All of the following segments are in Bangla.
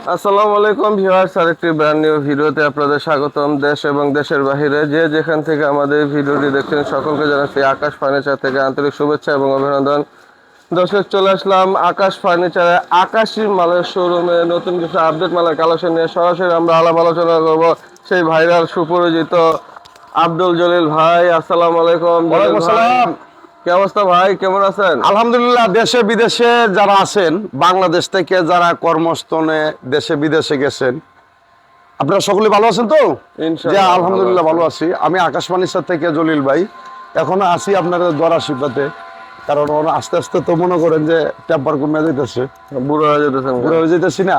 আসসালামু আলাইকুম ভিউয়ার্স, আরেকটি ব্র্যান্ড নিউ ভিডিওতে আপনাদের স্বাগতম। দেশ এবং দেশের বাহিরে যে যেখান থেকে আমাদের ভিডিওটি দেখছেন সকলকে জানাচ্ছি আকাশ ফার্নিচার থেকে আন্তরিক শুভেচ্ছা এবং অভিনন্দন। দর্শক, চলে আসলাম আকাশ ফার্নিচারে আকাশী মালের শোরুমে নতুন কিছু আপডেট মালের কালেকশন নিয়ে সরাসরি আমরা আলাপ আলোচনা করব সেই ভাইরাল সুপরিচিত আব্দুল জলিল ভাই। আসসালামু আলাইকুম। ওয়ালাইকুম আসসালাম। কি অবস্থা ভাই, কেমন আছেন? আলহামদুলিল্লাহ। দেশে বিদেশে যারা আছেন, বাংলাদেশ থেকে যারা কর্মস্থলে দেশে বিদেশে গেছেন, আপনারা সকলে ভালো আছেন তো? ইনশাআল্লাহ আলহামদুলিল্লাহ ভালো আছি। আমি আকাশ ফার্নিচার থেকে জলিল ভাই। এখনো আছি আপনাদের দোয়ার আশীর্বাদে, কারণ ওরা আস্তে আস্তে তো মনে করেন যে টেম্পার কমে যেতেছে, বুড়ো হয়ে যেতেছেন। বুড়ো হয়ে যেতেছি না।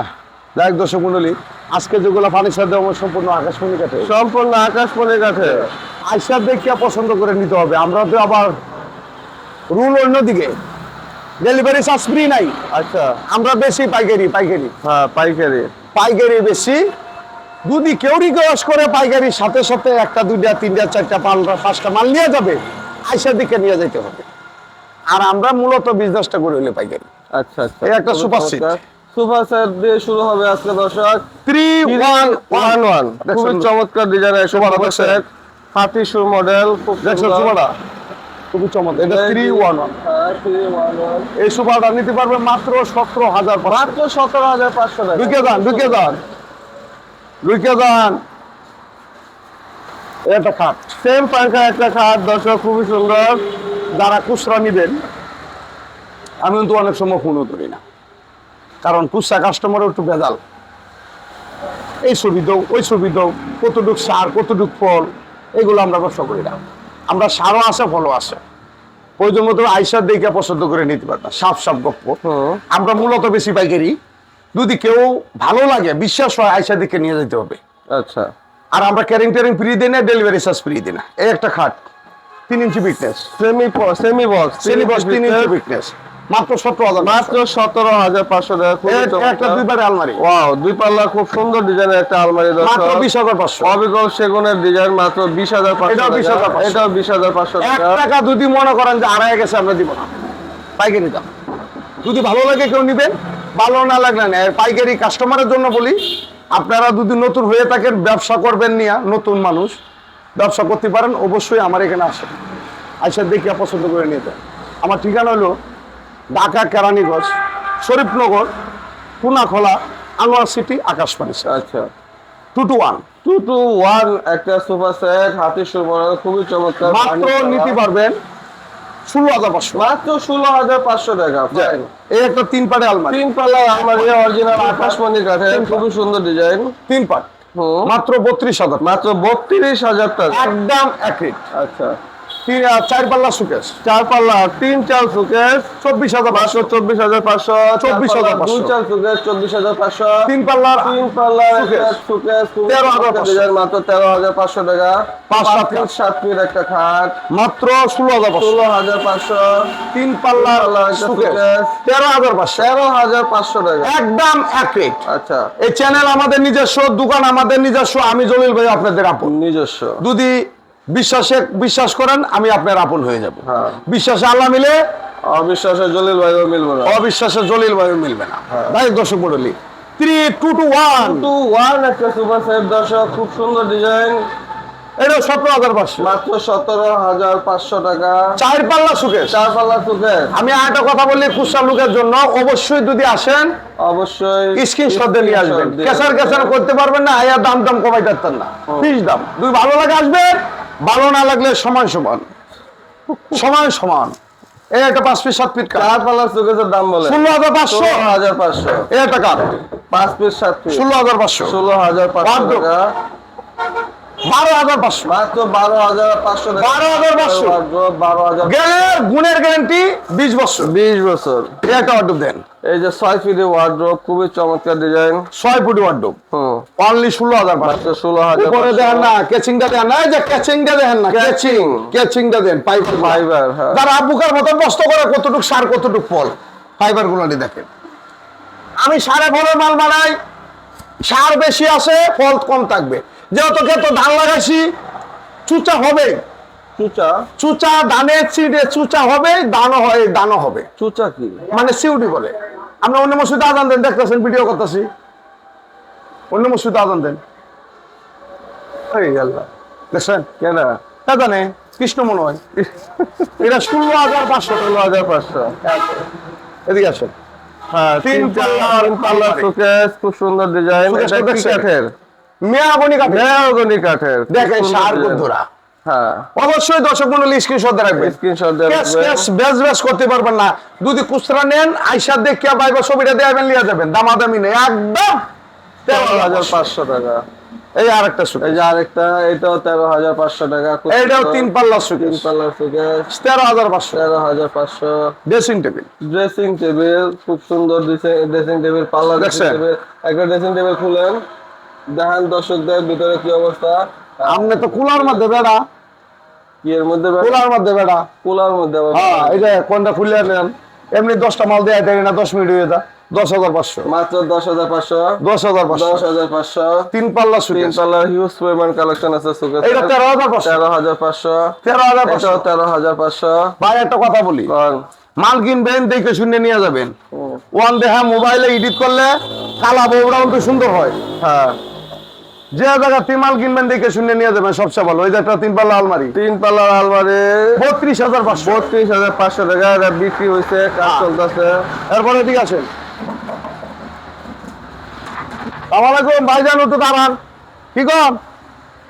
যাই দর্শক মন্ডলী, আজকে যেগুলো ফার্নিচার দেবো সম্পূর্ণ আকাশমণি কাঠে, সম্পূর্ণ আকাশমণি কাঠে। আইসা দেখিয়া পছন্দ করে নিতে হবে। আমরা তো আবার রুল অন্যদিকে, ডেলিভারি চার্জ ফ্রি নাই। আচ্ছা, আমরা বেশি পাইকারি হ্যাঁ পাইকারি বেশি। যদি কেউ রিকোয়েস্ট করে পাইকারির সাথে সাথে একটা দুইটা তিনটা চারটা পাঁচটা মাল নিয়ে যাবে, আইসার দিকে নিয়ে যেতে হবে। আর আমরা মূলত বিজনেসটা করে হইলে পাইকারি। আচ্ছা আচ্ছা, এই একটা সুপার সেট দিয়ে শুরু হবে আজকে দর্শক। 3111 খুবই চমৎকার ডিজাইনের সুপার সেট, 32 মডেল, খুব সুন্দর। খুবই চমৎকার। এটা 311। এই সুপারটা নিতে পারবে মাত্র 17,000। মাত্র 17,500 টাকা। ঢুকে যান। এটা খাট, সেম পাঙ্খা একটা খাট দর্শক, খুবই সুন্দর। যারা খুচরা নিবেন, আমি কিন্তু অনেক সময় ফোনও করি না, কারণ খুচরা কাস্টমারও একটু ভেজাল। এই ছবি দাও, ওই ছবি দাও, কতটুক সার কতটুক ফল, এগুলো আমরা ব্যবসা করি না। আমরা সারও আছে, ফলও আছে। প্রয়োজন মতো আইসার দেখে পছন্দ করে নিতে পারবে। সাফ গপ্প। আমরা মূলত বেশি পাইকারি। যদি কেউ ভালো লাগে, বিশ্বাস হয়, আইসা দেখে নিয়ে যেতে হবে। আচ্ছা, আর আমরা ক্যারিং ফ্রি দিই না, ডেলিভারি চার্জ ফ্রি দিই না। এই একটা খাট 3 ইঞ্চি ফিটনেস, সেমি বক্স 3 ইঞ্চি ফিটনেস, মাত্র 17,000। মাত্র 17,500 টাকা। একটা 2 পারে আলমারি। ওয়াও, 2 পাল্লা খুব সুন্দর ডিজাইনের একটা আলমারি মাত্র দর্শক। 20,500। অবিকল সেগুনের ডিজাইন, মাত্র 20,500 এটাও টাকা। 20,500। এটাও 20,500 1 টাকা। টাকা যদি মনে করেন যে আড়াই গেছে, আমরা দিব না, পাইকারি দাম। যদি ভালো লাগে কেউ নিবেন, ভালো না লাগলে না। পাইকারি কাস্টমারের জন্য বলি, আপনারা যদি নতুন হয়ে থাকেন, ব্যবসা করবেন নিয়ে, নতুন মানুষ ব্যবসা করতে পারেন, অবশ্যই আমার এখানে আসেন। আইসা দেখিয়া পছন্দ করে নিতে। আমার ঠিকানা হলো ঢাকা কেরানীগঞ্জ, শরীফনগর, পুনাখোলা, আনোয়ার সিটি, আকাশ ফার্নিচার। আচ্ছা, 221 একটা সোফা সেট, 32 মডেল, খুবই চমৎকার। মাত্র নিতে পারবেন 16,500। মাত্র 16,500 টাকা। এই একটা 3 পারে আলমারি, 3 পাল্লা আলমারি, অরিজিনাল আকাশমণি কাঠে, খুবই সুন্দর ডিজাইন। 3 পাট, মাত্র 32,000। মাত্র 32,000 টাকা, একদম অ্যাকুরেট। আচ্ছা, 4 পাল্লা সুকেশ, 4 পাল্লা 3 চাল সুকেশ, 24,500। মাত্র 24,500। 24,500। 2 চাল সুকেশ, 24,500। 3 পাল্লার সুকেশ, 13,500 ডিজাইন, মাত্র 13,500 টাকা। 5 ফিট একটা খাট, মাত্র 16,500। 16,500। 3 পাল্লার সুকেশ, 13,500। 13,500 টাকা, একদম অ্যাকুরেট। আচ্ছা, এই চ্যানেল আমাদের নিজস্ব, দোকান আমাদের নিজস্ব। আমি জলিল ভাই আপনাদের আপন। নিজস্ব। যদি বিশ্বাস করেন, আমি আপনার আপন হয়ে যাব। হ্যাঁ। বিশ্বাসে আল্লাহ মিলে, অবিশ্বাসে জলিল ভাইও মিলবে না। অবিশ্বাসে জলিল ভাইও মিলবে না। তাই দর্শক মণ্ডলী, 3221 একটা সুপার সেট দর্শক, খুব সুন্দর ডিজাইন। এটা 17,500। মাত্র 17,500 টাকা। 4 পাল্লা সুকেশ। 4 পাল্লা সুকেশ। আমি আরেকটা কথা বলি, খুচরা লোকের জন্য অবশ্যই যদি আসেন, অবশ্যই স্ক্রিনশট দিয়ে নিয়ে আসবেন। কেসার করতে পারবেন না, আয়া দাম কমাই পারতেন না। ফিস দাম দুই, ভালো লাগে আসবেন, ভালো না লাগলে সমান। এই একটা 5 ফিট 7 ফিট 4 পাল্লা সুকেশের দাম বলে 16,500। 16,500। এই একটা কাঠ 5 ফিট 7 ফিট 16,500। 16,500 টাকা। 12,500। মাত্র 12,500 টাকা। 12,500। 12,000। গেলের গুণের গ্যারান্টি 20 বছর। 20 বছর। এই একটা ওয়ার্ডরোব দেন। এই যে 6 ফিটের ওয়ার্ডরোব, খুবই চমৎকার ডিজাইন। 6 foot wardrobe, only 16,500। মাত্র 16,500। উপরে দেখেন না, কেচিংটা দেন না, এই যে কেচিংটা দেখেন না, কেচিংটা দেন, ফাইবার। হ্যাঁ, যারা আবুকার মতন কষ্ট করে, কতটুক সার কতটুক ফল, ফাইবার গুলো দেখেন। আমি সারে ফলের মাল বানাই, সার বেশি আছে, ফল কম থাকবে। যেহেতু ধান লাগাইছি, চুচা হবে। চুচা ধানের সিডে চুচা হবে, দানও হবে। চুচা কি মানে সিউডি বলে। আমরা অন্য মসজিদে আজান দেন, দেখতেছেন, ভিডিও করতেছি। অন্য মসজিদে আজান দেন। এই আল্লাহ, দেখছেন কেন তা জানে কৃষ্ণ মনে হয়। এটা 16,500। 16,500। এদিকে আসেন। হ্যাঁ, তিন পাল্লা শোকেস, খুব সুন্দর ডিজাইন। শোকেস এটা কি দেখছেন? কাঠের? মেয়াগনি কাঠে মেহগনি কাঠের। দেখেন, খুব সুন্দর সার ডিজাইন। বন্ধুরা হ্যাঁ, অবশ্যই দর্শক মন্ডলী স্ক্রিনশট রাখবেন। স্ক্রিনশট দেওয়া ক্যাশ লাগবে। ক্যাশ বেচ করতে পারবেন না। যদি খুচরা নেন আইসা দেখিয়া বাইবা ছবিটা দেবেন লিয়া যাবেন, দামাদামি নেই একদম। 13,500 টাকা। এই আরেকটা সুট, এই যে আরেকটা, এটাও 13,500 টাকা। খুব এইটাও সুন্দর। 3 পাল্লা সুট, তিন পাল্লা showcase, 13,500। 13,500। Dressing table dressing table, খুব সুন্দর ড্রেসিং টেবিল, পাল্লা ড্রেসিং দেখছেন? টেবিল। একটা ড্রেসিং টেবিল খুলেন, দেখান দর্শকদের ভিতরে কি অবস্থা। আপনি তো কুলার মধ্যে বেড়া, কি এর মধ্যে কুলার মধ্যে বেড়া। কুলার মধ্যে আবার হ্যাঁ, এই যে কোনটা খুলে নেন, এমনি 10টা মাল দেয় দেয় না, 10 মিনিট হয়ে যা। 10,500। মাত্র 10,500। 10,500। 10,500। 3 পাল্লা সুট, তিন পাল্লার হিউজ পরিমাণ কালেকশন আছে সুকেস। এটা 13,500। 13,500। 13,500। এটাও 13,500। ভাই একটা কথা বলি, কোন? মাল কিনবেন দেখে শুনে নিয়ে যাবেন। ওয়ান দেখা মোবাইলে এডিট করলে কালা বউরা কিন্তু সুন্দর হয়। হ্যাঁ, যে জায়গা মাল কিনবেন দেখে শুনে নিয়ে যাবেন, সবচেয়ে ভালো। ওই যে একটা 3 পাল্লা আলমারি, তিন পাল্লার আলমারি 32,500। 32,500 টাকা। এটা বিক্রি হয়েছে, কাজ চলতেছে। এরপরে ঠিক আছে, আসসালামাইকুম ভাইজান, একটু দাঁড়ান। কি কর?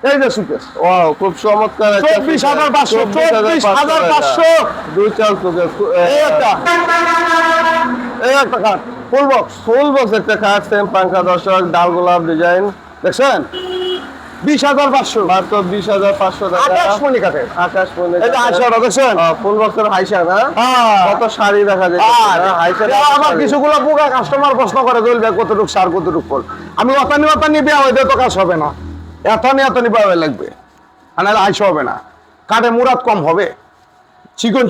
এই যে সুকেস ও, খুব চমৎকার একটা 24,500। 24,500 দুই চাল সুকেস। এই একটা কাঠ ফুল বক্স, ফুল বক্স একটা কাঠ, সেম পাঙ্খা দর্শক, ডাল গোলাপ ডিজাইন। দেখছেন? 20,500। মাত্র 20,500 টাকা। আকাশমণি কাঠের। আকাশমণি এই যে আইসাটা দেখছেন? ফুল বক্সের হাইসা না, হ্যাঁ। কত শাড়ি দেখা যায়। আর আবার কিছুগুলো পোকা কাস্টমার প্রশ্ন করে, জ্বলবে কতটুক সার কতটুক ফল। আমি অতানি বিয়া হইতে তো কাজ হবে না, এতনি পাওয়া লাগবে, আর নাহলে আইসা হবে না। কাঠে মুরাদ কম হবে।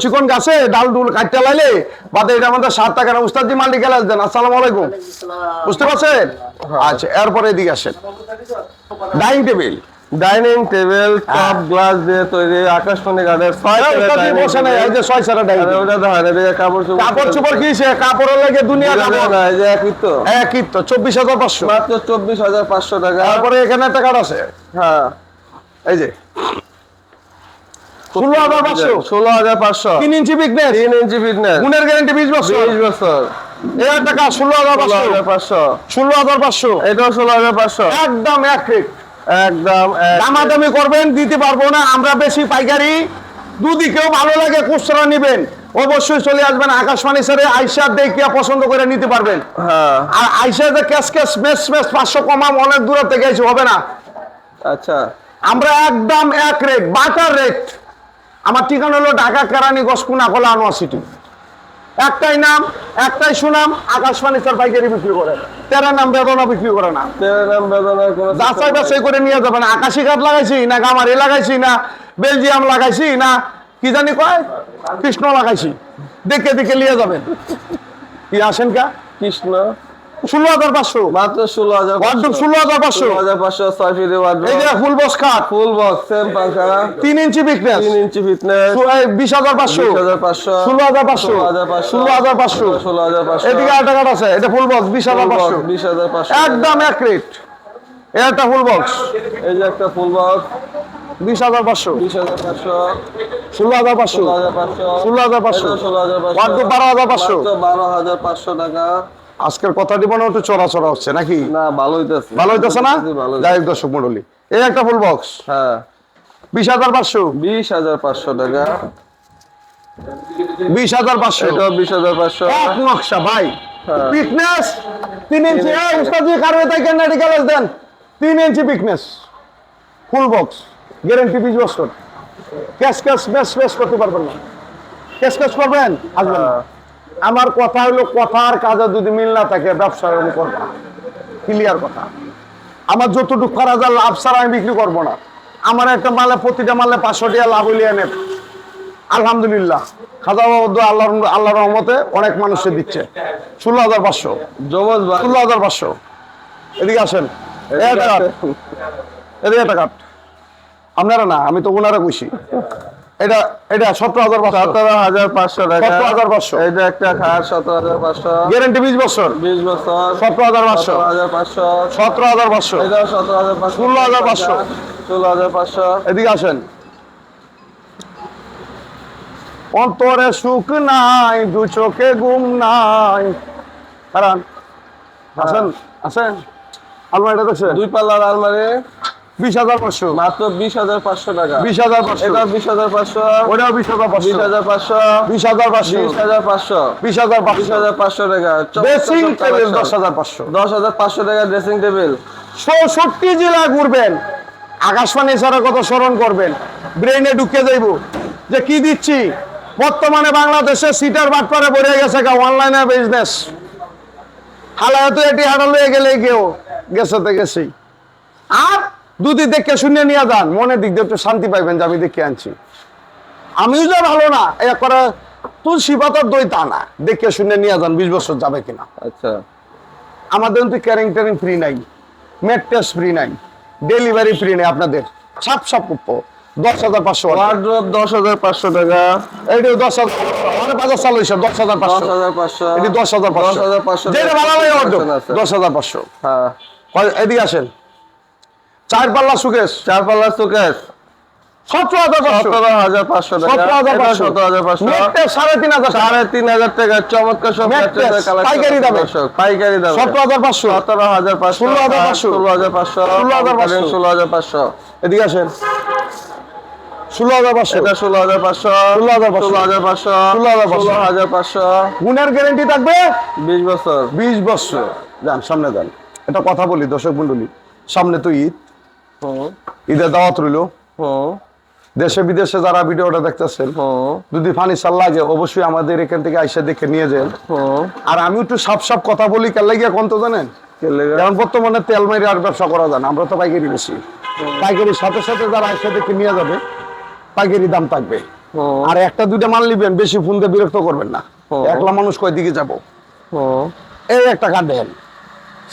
চিকন গাছে ডাল ডুল কাটতে লাইলে বাদে এটা আমাদের 7 টাকা না। উস্তাদজি মাল্টি গ্যালাস দেন। আসসালামু আলাইকুম, বুঝতে পারছেন? আচ্ছা, এরপরে এদিকে আসেন। Dining table, dining table top glass দিয়ে তৈরি, আকাশমণি কাঠের 6 বসে নাই, এই যে 6 সারা ডাইনিং। ওটা দেখেন, এদিকে কাপড় কাপড় চোপড় কি সে কাপড়ের লাগে দুনিয়া কাপড়। না, এই যে একই তো। একই তো 24,500। মাত্র 24,500 টাকা। তারপরে এখানে একটা কাঠ আছে, হ্যাঁ, এই যে 16,500। 16,500। 3 ইঞ্চি বিগনেস, 3 ইঞ্চি ফিটনেস, গুণের গ্যারান্টি 20 বছর। 20 বছর। এই একটা কাঠ 16,500। 16,500। 16,500 এটাও 16,500। একদম এক রেট। একদম এক। দামাদামি করবেন, দিতে পারবো না আমরা বেশি পাইকারি। যদি কেউ ভালো লাগে খুচরা নিবেন, অবশ্যই চলে আসবেন আকাশবাণী স্যারে, আইসা দেখিয়া পছন্দ করে নিতে পারবেন। হ্যাঁ, আর আইসা যে ক্যাশ মেস 500 কমাম, অনেক দূর থেকে এসে হবে না। আচ্ছা। আমরা একদম এক রেট, বাটার রেট। আমার ঠিকানা হলো ঢাকা কেরানীগঞ্জ কোনাকলা আনোয়ার সিটি। একটাই নাম, একটাই সুনাম, আকাশবাণী স্যার পাইকারি বিক্রি করে। তেরা নাম বেদনা বিক্রি করে না। তেরা নাম বেদনার কোনো যাচাই বাছাই করে নিয়ে যাবেন। আকাশি কাঠ লাগাইছি না, গামারি লাগাইছি না, বেলজিয়াম লাগাইছি না, কি জানি কয় কৃষ্ণ লাগাইছি, দেখে দেখে নিয়ে যাবেন। কি আসেন কা? কৃষ্ণ। 16,500। মাত্র 16,500। ওয়ার্ডরোব 16,500। 16,500 6 ফিটের ওয়ার্ডরোব। এই যে ফুল বক্স খাট, ফুল বক্স, সেম পাঙ্খা, 3 ইঞ্চি বিগনেস, 3 ইঞ্চি ফিটনেস। 20,500। 20,500। 16,500। 16,500। 16,500। এদিকে একটা কাঠ আছে, এটা ফুল বক্স 20,500। 20,500। একদম এক রেট। এটা ফুল বক্স এই যে একটা ফুল বক্স 20,500। 20,500। 16,500। 16,500। 16,500। ওয়ার্ডরোব 12,500। 12,500 টাকা। আজকের কথা দিব না, একটু চড়া হচ্ছে নাকি? না, ভালো হইতেছে। ভালো হইতেছে না? ভালো হইতেছে। যাই হোক দর্শক মন্ডলী, এই একটা ফুল বক্স হ্যাঁ, 20,500। 20,500 টাকা। 20,500। এটাও 20,500। এক নকশা ভাই, হ্যাঁ। পিকনেস 3 ইঞ্চি। এই উস্তাদজি কারবে তাই কেন গ্যালাস দেন। 3 ইঞ্চি পিকনেস, ফুল বক্স, গ্যারান্টি 20 বছর। ক্যাশ মেস করতে পারবেন না। ক্যাশ করবেন, আসবেন না। আমার কথা হলো, কথার কাজে যদি মিল না থাকে ব্যবসা আমি করবো না। ক্লিয়ার কথা। আমার যতটুকু করা যায় লাভ ছাড়া আমি বিক্রি করবো না। আমার একটা মালে, প্রতিটা মালে 500 টাকা লাভ হইলে এনে আলহামদুলিল্লাহ। খাজা বাবা আল্লাহর রহমতে অনেক মানুষে দিচ্ছে। 16,500। জমজ ভাই। 16,500। এদিকে আসেন, এদিকে একটা কাঠ। আপনারা না, আমি তো ওনারা কইছি। এটা এটা 17,500 17,500 টাকা। 17,500 এটা একটা খাট 17,500। গ্যারান্টি 20 বছর 20 বছর 17,500 17,500। 17,500 এটা 17,500। 16,500 16,500। এদিকে আসেন। অন্তরে সুখ নাই, দু চোখে ঘুম নাই। কারণ আসেন আসেন, আলমারিটা দেখছেন? দুই পাল্লার আলমারি 20,500 মাত্র 20,500 টাকা। 20,500 এটা 20,500। ওটাও 20,500 20,500। 20,500 20,500। 20,500 20,500 টাকা। ড্রেসিং টেবিল 10,500 10,500 টাকা ড্রেসিং টেবিল। 64 জেলা ঘুরবেন, আকাশবাণী ছাড়া কত স্মরণ করবেন, ব্রেইনে ঢুকে যাইব যে কি দিচ্ছি। বর্তমানে বাংলাদেশে সিটার বাটপারে ভরে গেছে অনলাইনে বিজনেস। হালায় তো এটি হাঁটা লয়ে গেলে কেউ গেছে তো গেছেই। আর দুদি দেখে শুনে নিয়ে যান, মনের দিক দিয়ে একটু শান্তি পাইবেন যে আমি দেখে আনছি। আমিও যে ভালো না এক করে তুলসী পাতার দই তা না, দেখে শুনে নিয়ে যান 20 বছর যাবে কিনা। আচ্ছা আমাদের কিন্তু ক্যারিং ট্যারিং ফ্রি নাই, মেড টেস্ট ফ্রি নাই, ডেলিভারি ফ্রি নেই আপনাদের। সাপ সাপ 10,500 ওয়ার্ড্রপ 10,500 টাকা। এইটাও 10,000 মানে বাজার চালু হিসাব 10,500 10,500। এটি 10,500 10,500 যেটা ভালো লাগে অর্ধ আছে। 10,500। হ্যাঁ এদিকে আসেন, 4 পাল্লা সুকেশ 4 পাল্লার শোকেস 17,500 17,500 টাকা। 17,500 17,500। মেড টেস্ট 3,500 3,500 টাকা। চমৎকার সব Net প্যাকেজের test, কালেকশন। পাইকারি দামে। পাইকারি দামে 17,500 17,500 16,500 16,500 16,500 16,500। এদিকে আসেন 16,500 এটা 16,500 16,500 16,500 গুণের গ্যারান্টি থাকবে 20 বছর 20 বছর। যান সামনে যান, এটা কথা বলি দর্শক মন্ডলী, সামনে তো ঈদ, হুম ঈদের দাওয়াত রইল। হুম দেশে বিদেশে যারা ভিডিওটা দেখতেছেন হুম যদি ফার্নিচার লাগে অবশ্যই আমাদের এখান থেকে আইসা দেখে নিয়ে যান। হুম আর আমি একটু সাপ সাপ কথা বলি কেন লাগিয়া কোন তো জানেন, কারণ বর্তমানে তেল মারি আর ব্যবসা করা যায় না, আমরা তো পাইকারি বেশি। পাইকারির সাথে সাথে যারা আইসা দেখে নিয়ে যাবে পাইকারি দাম থাকবে। আর একটা দুইটা মাল নিবেন, বেশি ফোন দিয়ে বিরক্ত করবেন না। একলা মানুষ কয় দিকে যাবো। এই একটা কাঠ দেন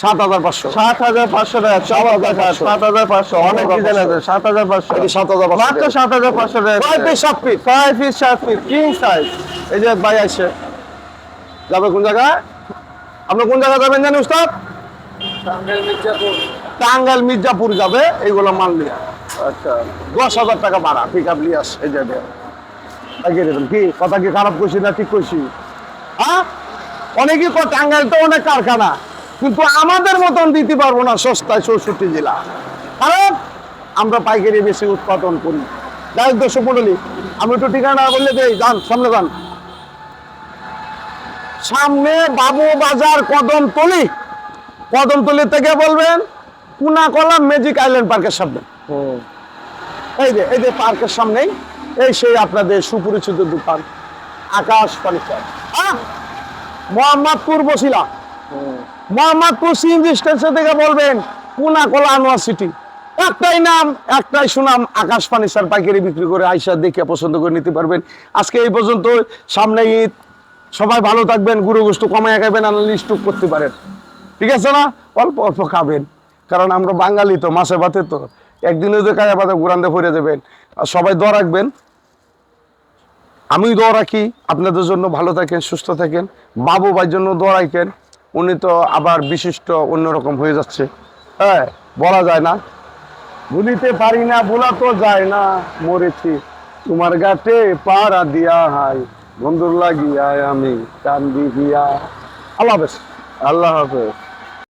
7,500 7,500 টাকা। 7,500 অনেক ডিজাইন আছে। 7,500 7,500 মাত্র 7,500 টাকা। 5 piece 7 piece 5 piece 7 piece king size. এই যে ভাই আসছে, যাবে কোন জায়গায়? আপনি কোন জায়গায় যাবেন জানি উস্তাদ? টাঙ্গাইল মির্জাপুর যাবে এইগুলো মাল নিয়ে। আচ্ছা 10,000 টাকা ভাড়া পিক আপ নিয়ে আসে। এই যে কি কথা কি খারাপ করছি না ঠিক করছি? হ্যাঁ অনেকেই টাঙ্গাইল তো অনেক কারখানা, কিন্তু আমাদের মতন দিতে পারবো না সস্তায় 64 জেলা, কারণ আমরা পাইকারি বেশি উৎপাদন করি। যাই দর্শক মন্ডলী, আমি একটু ঠিকানা বললে দেই, যান সামনে যান। সামনে বাবু বাজার কদমতলি, কদমতলি থেকে বলবেন কুনাকলা ম্যাজিক আইল্যান্ড পার্কের সামনে। এই যে পার্কের সামনেই এই সেই আপনাদের সুপরিচিত দোকান Akash furniture. Mohammadpur Basila, Mohammadpur CNG station থেকে বলবেন কুনাকলা আনোয়ার সিটি। একটাই নাম একটাই সুনাম, আকাশ ফার্নিচার পাইকারি বিক্রি করে আইসা দেখে পছন্দ করে নিতে পারবেন। আজকে এই পর্যন্ত, সামনে ঈদ, সবাই ভালো থাকবেন, গুরু গোষ্ঠ কমায় খাবেন, আনলে স্টক করতে পারেন, ঠিক আছে না? অল্প অল্প খাবেন, কারণ আমরা বাঙালি তো, মাছে ভাতে তো একদিনে যে কায়া পাতা গুরান্দে ফিরে যাবেন। আর সবাই দোয়া রাখবেন, আমি দোয়া রাখি আপনাদের জন্য, ভালো থাকেন সুস্থ থাকেন। বাবু ভাইয়ের জন্য দোয়া রাখেন, উনি তো আবার বিশিষ্ট অন্যরকম হয়ে যাচ্ছে। হ্যাঁ বলা যায় না, ভুলিতে পারি না, ভোলা তো যায় না, মরেছি তোমার গাতে পাড়া দিয়া, হাই বন্ধুর লাগিয়া আমি কান্দি গিয়া। আল্লাহ হাফেজ। আল্লাহ হাফেজ।